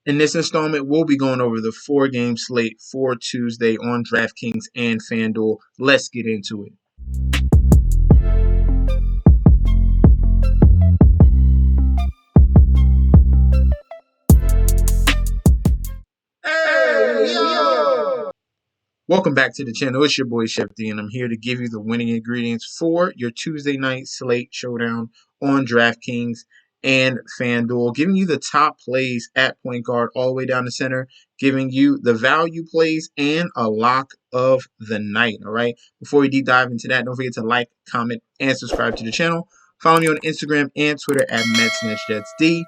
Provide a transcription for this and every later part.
In this installment, we'll be going over the 4-game slate for Tuesday on DraftKings and Fanduel. Let's get into it. Hey, yo! Welcome back to the channel. It's your boy Chef D, and I'm here to give you the winning ingredients for your Tuesday night slate showdown on DraftKings and FanDuel, giving you the top plays at point guard all the way down the center, giving you the value plays and a lock of the night. All right. Before we deep dive into that, don't forget to like, comment, and subscribe to the channel. Follow me on Instagram and Twitter at MetsNetsJetsD.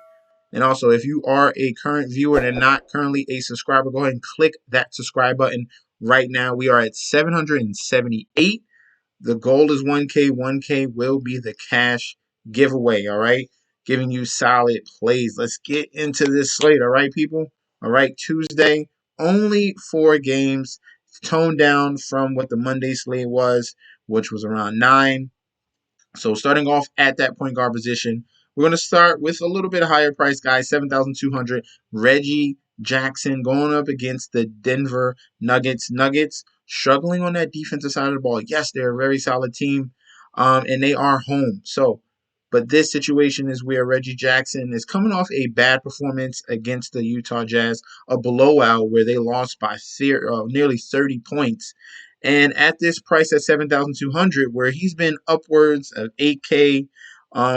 And also, if you are a current viewer and not currently a subscriber, go ahead and click that subscribe button right now. We are at 778. The goal is 1K. 1K will be the cash giveaway, all right? Giving you solid plays. Let's get into this slate, all right, people? All right, Tuesday, only 4 games. Toned down from what the Monday slate was, which was around 9. So starting off at that point guard position, we're going to start with a little bit higher price guy, 7,200. Reggie Jackson going up against the Denver Nuggets. Nuggets struggling on that defensive side of the ball. Yes, they're a very solid team, and they are home. But this situation is where Reggie Jackson is coming off a bad performance against the Utah Jazz, a blowout where they lost by nearly 30 points. And at this price at 7,200, where he's been upwards of 8K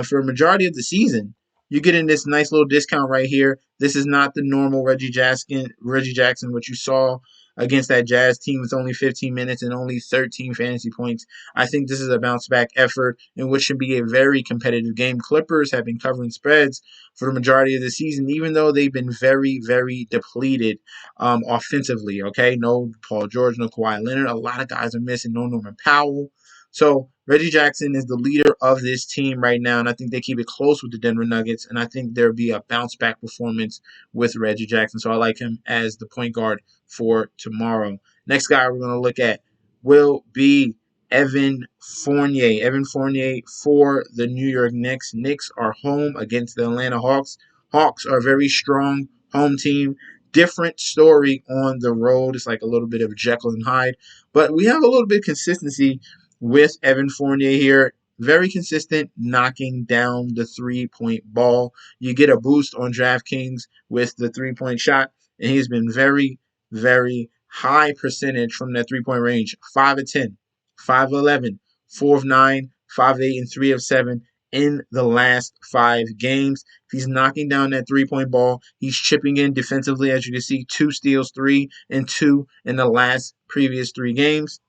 for a majority of the season, you're getting this nice little discount right here. This is not the normal Reggie Jackson, what you saw against that Jazz team with only 15 minutes and only 13 fantasy points. I think this is a bounce back effort in which should be a very competitive game. Clippers have been covering spreads for the majority of the season, even though they've been very, very depleted offensively. Okay, no Paul George, no Kawhi Leonard. A lot of guys are missing. No Norman Powell. So Reggie Jackson is the leader of this team right now, and I think they keep it close with the Denver Nuggets, and I think there'll be a bounce-back performance with Reggie Jackson. So I like him as the point guard for tomorrow. Next guy we're going to look at will be Evan Fournier. Evan Fournier for the New York Knicks. Knicks are home against the Atlanta Hawks. Hawks are a very strong home team. Different story on the road. It's like a little bit of Jekyll and Hyde. But we have a little bit of consistency with Evan Fournier here. Very consistent, knocking down the three-point ball. You get a boost on DraftKings with the three-point shot, and he's been very, very high percentage from that three-point range. 5 of 10, 5 of 11, 4 of 9, 5 of 8, and 3 of 7 in the last 5 games. If he's knocking down that three-point ball, he's chipping in defensively, as you can see, 2 steals, 3 and 2 in the previous 3 games.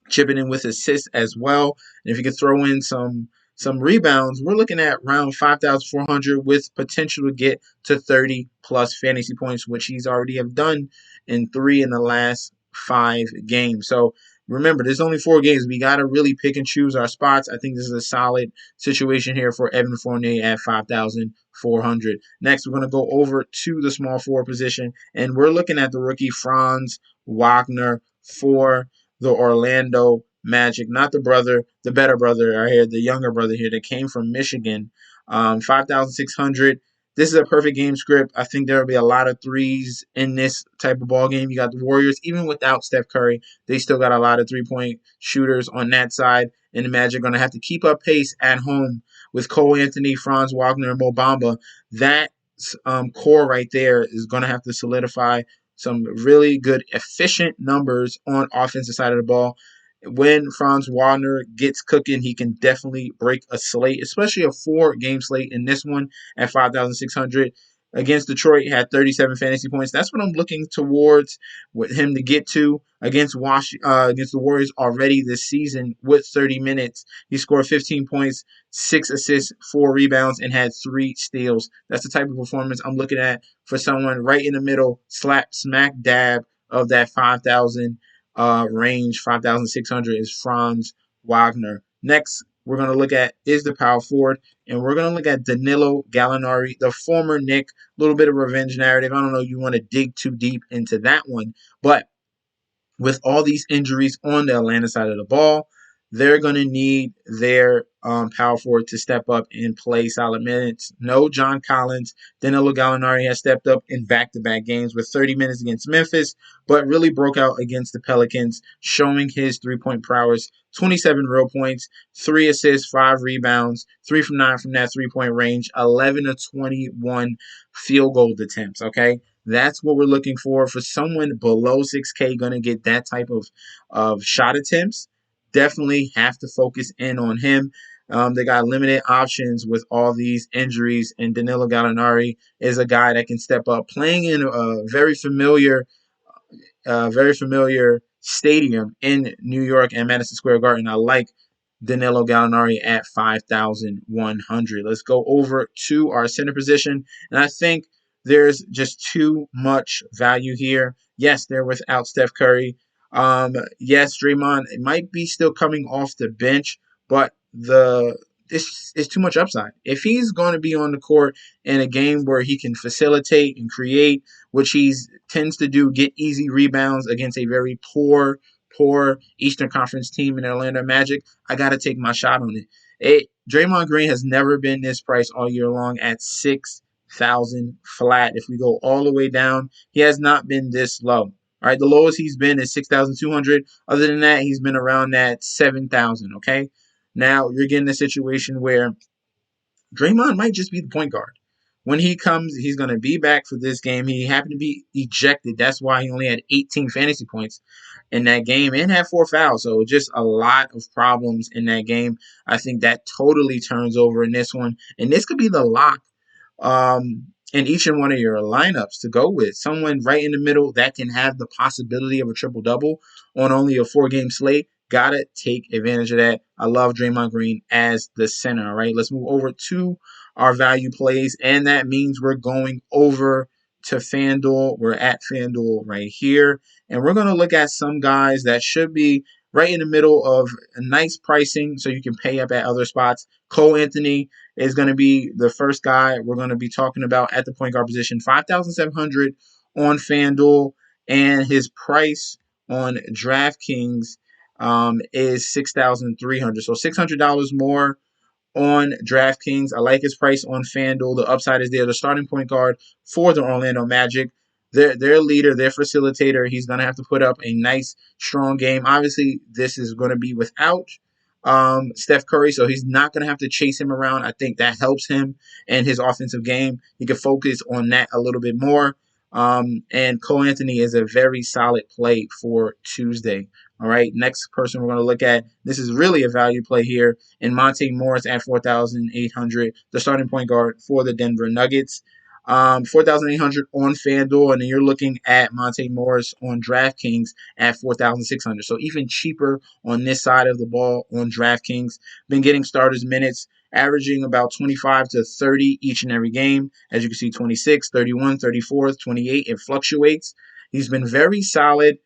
Chipping in with assists as well. And if you could throw in some rebounds, we're looking at around 5,400 with potential to get to 30 plus fantasy points, which he's already have done in 3 in the last 5 games. So remember, there's only 4 games. We got to really pick and choose our spots. I think this is a solid situation here for Evan Fournier at 5,400. Next, we're going to go over to the small forward position, and we're looking at the rookie FRANZ Wagner for the Orlando Magic, not the brother, the better brother right here, the younger brother here that came from Michigan. 5,600. This is a perfect game script. I think there will be a lot of threes in this type of ball game. You got the Warriors, even without Steph Curry, they still got a lot of three-point shooters on that side. And the Magic are going to have to keep up pace at home with Cole Anthony, FRANZ Wagner, and Mo Bamba. That core right there is going to have to solidify some really good, efficient numbers on offensive side of the ball. When FRANZ Wagner gets cooking, he can definitely break a slate, especially a 4-game slate in this one at 5,600. Against Detroit, he had 37 fantasy points. That's what I'm looking towards with him to get to against the Warriors already this season with 30 minutes. He scored 15 points, 6 assists, 4 rebounds, and had 3 steals. That's the type of performance I'm looking at for someone right in the middle, smack dab of that 5,000 range. 5,600 is FRANZ Wagner. Next, we're going to look at is the power forward, and we're going to look at Danilo Gallinari, the former Knick. A little bit of revenge narrative. I don't know if you want to dig too deep into that one, but with all these injuries on the Atlanta side of the ball, they're going to need their power forward to step up and play solid minutes. No John Collins. Danilo Gallinari has stepped up in back-to-back games with 30 minutes against Memphis, but really broke out against the Pelicans, showing his three-point prowess. 27 real points, 3 assists, 5 rebounds, 3 from 9 from that three-point range, 11 of 21 field goal attempts, okay? That's what we're looking for someone below 6K going to get that type of shot attempts. Definitely have to focus in on him. They got limited options with all these injuries, and Danilo Gallinari is a guy that can step up, playing in a very familiar stadium in New York and Madison Square Garden. I like Danilo Gallinari at 5,100. Let's go over to our center position, and I think there's just too much value here. Yes, they're without Steph Curry. Yes, Draymond might be still coming off the bench, but this is too much upside. If he's going to be on the court in a game where he can facilitate and create, which he tends to do, get easy rebounds against a very poor Eastern Conference team in Orlando Magic, I got to take my shot on it. Draymond Green has never been this price all year long at 6,000 flat. If we go all the way down, he has not been this low. All right, the lowest he's been is 6,200. Other than that, he's been around that 7,000, okay? Now, you're getting a situation where Draymond might just be the point guard. When he comes, he's going to be back for this game. He happened to be ejected. That's why he only had 18 fantasy points in that game and had 4 fouls. So just a lot of problems in that game. I think that totally turns over in this one. And this could be the lock in each and one of your lineups to go with. Someone right in the middle that can have the possibility of a triple-double on only a 4-game slate. Gotta take advantage of that. I love Draymond Green as the center. All right, let's move over to our value plays, and that means we're going over to FanDuel. We're at FanDuel right here, and we're going to look at some guys that should be right in the middle of a nice pricing so you can pay up at other spots. Cole Anthony is going to be the first guy we're going to be talking about at the point guard position. 5,700 on FanDuel, and his price on DraftKings is 6,300. So $600 more on DraftKings. I like his price on FanDuel. The upside is there. The starting point guard for the Orlando Magic. Their leader, their facilitator, he's going to have to put up a nice, strong game. Obviously, this is going to be without Steph Curry, so he's not going to have to chase him around. I think that helps him and his offensive game. He can focus on that a little bit more. And Cole Anthony is a very solid play for Tuesday. All right, next person we're going to look at, this is really a value play here, in Monte Morris at 4,800, the starting point guard for the Denver Nuggets. 4,800 on FanDuel, and then you're looking at Monte Morris on DraftKings at 4,600. So even cheaper on this side of the ball on DraftKings. Been getting starters minutes, averaging about 25 to 30 each and every game. As you can see, 26, 31, 34, 28. It fluctuates. He's been very solid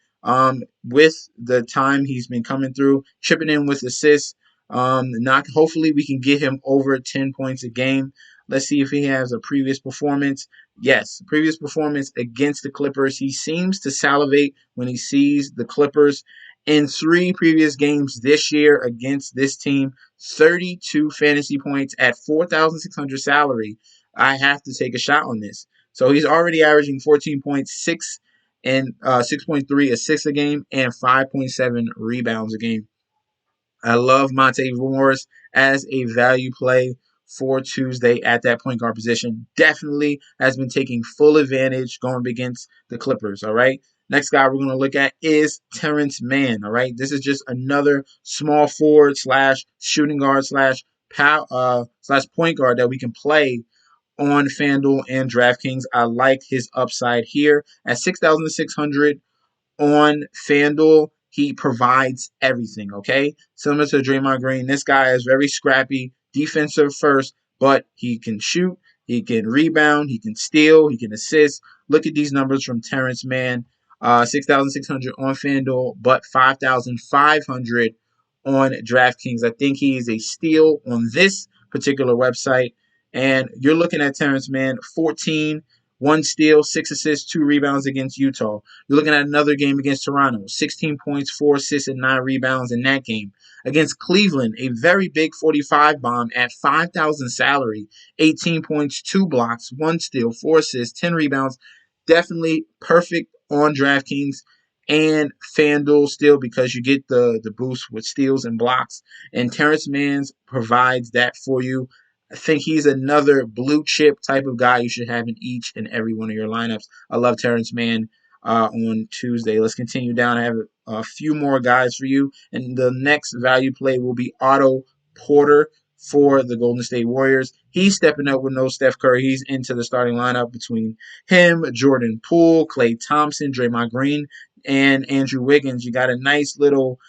with the time he's been coming through, chipping in with assists. Hopefully we can get him over 10 points a game. Let's see if he has a previous performance. Yes, previous performance against the Clippers. He seems to salivate when he sees the Clippers. In 3 previous games this year against this team, 32 fantasy points at 4,600 salary. I have to take a shot on this. So he's already averaging 14.6 and 6.3 assists a game and 5.7 rebounds a game. I love Monte Morris as a value play for Tuesday at that point guard position. Definitely has been taking full advantage going against the Clippers, all right? Next guy we're going to look at is Terance Mann, all right? This is just another small forward slash shooting guard slash point guard that we can play on FanDuel and DraftKings. I like his upside here at 6,600 on FanDuel. He provides everything, okay? Similar to Draymond Green, this guy is very scrappy, defensive first, but he can shoot, he can rebound, he can steal, he can assist. Look at these numbers from Terance Mann. 6,600 on FanDuel, but 5,500 on DraftKings. I think he is a steal on this particular website. And you're looking at Terance Mann, 14, 1 steal, 6 assists, 2 rebounds against Utah. You're looking at another game against Toronto, 16 points, 4 assists, and 9 rebounds in that game. against Cleveland, a very big 45 bomb at 5,000 salary, 18 points, 2 blocks, 1 steal, 4 assists, 10 rebounds. Definitely perfect on DraftKings and FanDuel still because you get the boost with steals and blocks. And Terrence Mann provides that for you. I think he's another blue chip type of guy you should have in each and every one of your lineups. I love Terrence Mann on Tuesday. Let's continue down. I have a few more guys for you. And the next value play will be Otto Porter for the Golden State Warriors. He's stepping up with no Steph Curry. He's into the starting lineup between him, Jordan Poole, Klay Thompson, Draymond Green, and Andrew Wiggins. You got a nice little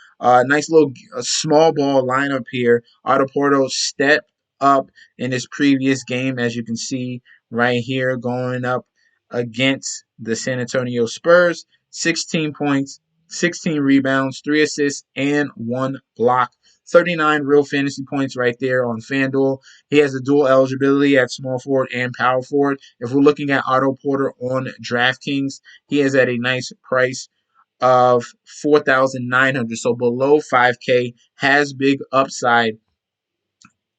small ball lineup here. Otto Porter stepped up in his previous game, as you can see right here, going up against the San Antonio Spurs. 16 points, 16 rebounds, 3 assists, and 1 block. 39 real fantasy points right there on FanDuel. He has a dual eligibility at small forward and power forward. If we're looking at Otto Porter on DraftKings, he is at a nice price of 4,900, so below 5K, has big upside.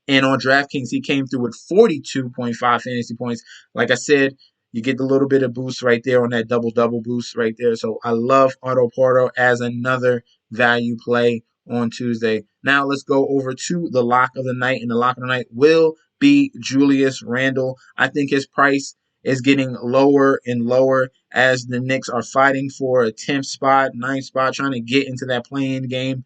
And on DraftKings, he came through with 42.5 fantasy points. Like I said, you get the little bit of boost right there on that double-double boost right there. So I love Otto Porter as another value play on Tuesday. Now let's go over to the lock of the night. And the lock of the night will be Julius Randle. I think his price is getting lower and lower as the Knicks are fighting for a 10th spot, 9th spot, trying to get into that play-in game.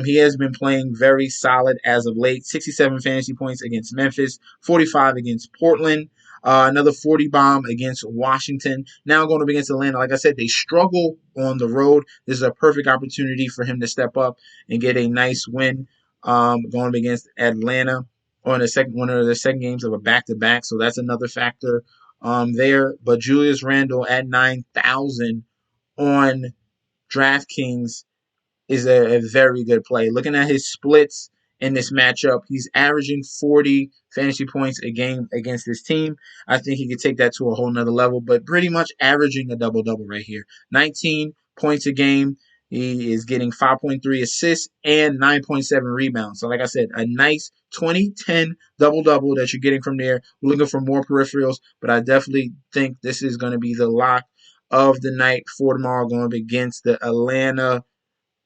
He has been playing very solid as of late. 67 fantasy points against Memphis, 45 against Portland, another 40 bomb against Washington. Now going up against Atlanta. Like I said, they struggle on the road. This is a perfect opportunity for him to step up and get a nice win going up against Atlanta on one of the second games of a back-to-back. So that's another factor there. But Julius Randle at 9,000 on DraftKings is a very good play. Looking at his splits in this matchup, he's averaging 40 fantasy points a game against this team. I think he could take that to a whole nother level, but pretty much averaging a double-double right here. 19 points a game. He is getting 5.3 assists and 9.7 rebounds. So like I said, a nice 20-10 double-double that you're getting from there. We're looking for more peripherals, but I definitely think this is going to be the lock of the night for tomorrow going up against the Atlanta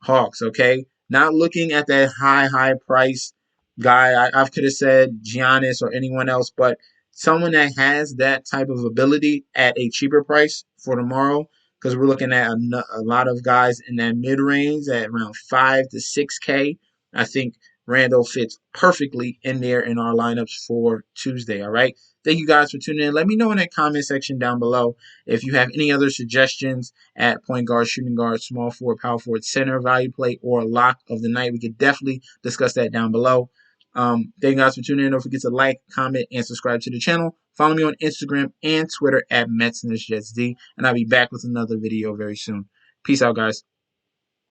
Hawks, okay? Not looking at that high price guy. I could have said Giannis or anyone else, but someone that has that type of ability at a cheaper price for tomorrow, because we're looking at a lot of guys in that mid-range at around 5 to 6K. I think Randall fits perfectly in there in our lineups for Tuesday, all right? Thank you guys for tuning in. Let me know in that comment section down below if you have any other suggestions at point guard, shooting guard, small forward, power forward, center, value play, or lock of the night. We could definitely discuss that down below. Thank you guys for tuning in. Don't forget to like, comment, and subscribe to the channel. Follow me on Instagram and Twitter at MetsNetsJetsD, and I'll be back with another video very soon. Peace out, guys.